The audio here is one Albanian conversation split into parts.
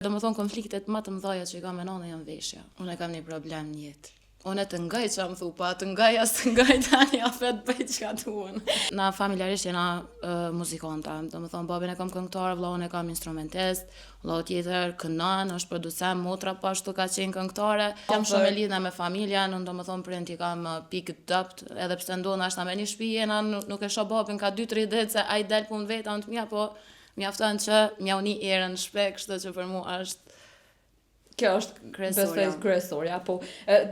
Domethënë konfliktet më të mëdha që i kam me nënën janë veshja. Unë kam një problem në jetë. Unë të ngaj që më thu, pa të ngaj as të ngaj tani afet bëj çka duan. Na familjarisht jena muzikanta. Domethënë babin e kam këngëtar, vllahun e kam instrumentist, vllahu tjetër kënon, është producent, motra po ashtu ka qenë këngëtare. Jam shumë e lidhur me familjen, unë domethënë prindi kam pikë dopt, edhe pse ndona ashta me një shtëpi jena, nuk e shoh babin ka 2-3 ditë se ai del punë vetë, unë të mia, po mjafton që m'ja uni erën në shpe, kështu që për mua është kjo është kryesorja, po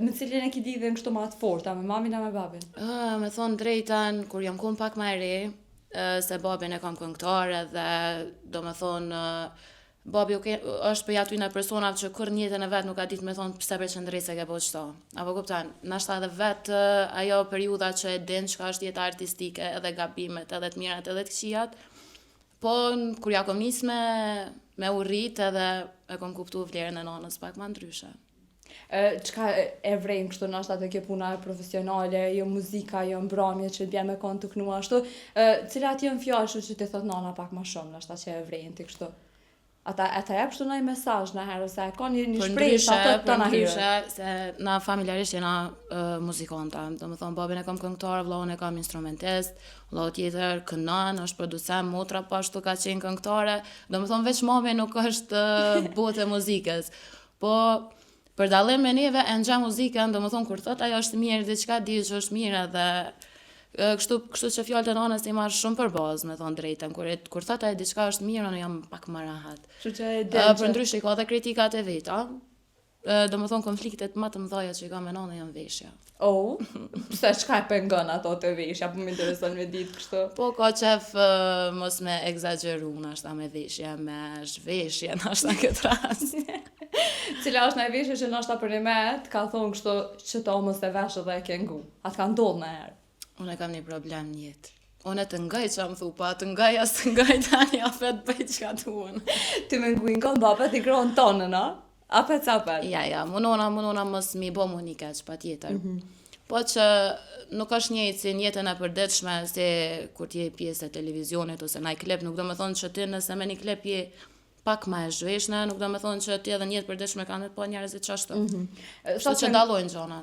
me cilin e ki lidhjen kështu më të forta, me mamin a me babin? Me thonë drejtën, kur jam qenë pak më e re, se babin e kam këngëtar edhe do me thonë babi është për aty në personave që kur njëtën e vetë nuk ka ditë me thonë pse përqendrej se ke po qëta. Apo kuptan, nashta edhe vetë ajo periudha që e din çka është jeta artistike, edhe gabimet, edhe të mirat, edhe të këqijat. Po, kur ja kom nis me urrit edhe e kom kuptu vlerën e nënës pak ma ndryshe. Çka e vrejnë kështu nashta të kjo puna profesionale, jo muzika, jo mbrëmje që bjen me kon të knua ashtu, cilat janë fjalë që ti thot nana pak më shumë nashta që e vrejnë ti kështu? Ata jep kështu ndonjë mesazh në herë ose ka një shpresë ato të na herë. Se na familjarisht jena muzikanta. Domethënë babin e kam këngëtar, vllahun e kam instrumentist, vllahu tjetër kënon, është producent, motra po ashtu ka qenë këngëtare. Domethënë veç mami nuk është botë e muzikës. Po për dallim me neve e nxjerr muzikën, domethënë kur thot ajo është mirë, diçka di që është mirë edhe kështu që fjalët e nënës i marr shumë për bazë, me thon drejtën. Kur thot ajo diçka është mirë, unë jam pak më rahat. Kështu që e del. Për ndryshe ka edhe kritikat e veta. Domethënë konfliktet më të mëdha që i kam me nënën janë veshja. Oh, pse çka e pengon ato të veshja, po më intereson me ditë kështu. Po ka qef mos me egzageru, nashta me veshje, me zhveshje, nashta këtë rast. Cila është në veshje që nashta për një ka thonë kështu që to mos e vesh edhe e ke ngu. Atë ka ndodhur në herë. Unë kam një problem në jetë. Unë të ngaj që më thu, pa të ngaj as të ngaj tani afet bëj çka duan. Ti me nguin kon babet i kron tonë, no? Apet. Ja, munona mos mi bo mu një keq, pa tjetër. Po që nuk është njëjtë si njëtën e përditshme se kur t'je pjesë e televizionit ose naj klip, nuk do me thonë që ti nëse me një klip je pak ma e zhveshne, nuk do me thonë që ti edhe njëtë përditshme kanë të po njerëzit qashtu. Kështu që dallojnë gjonat.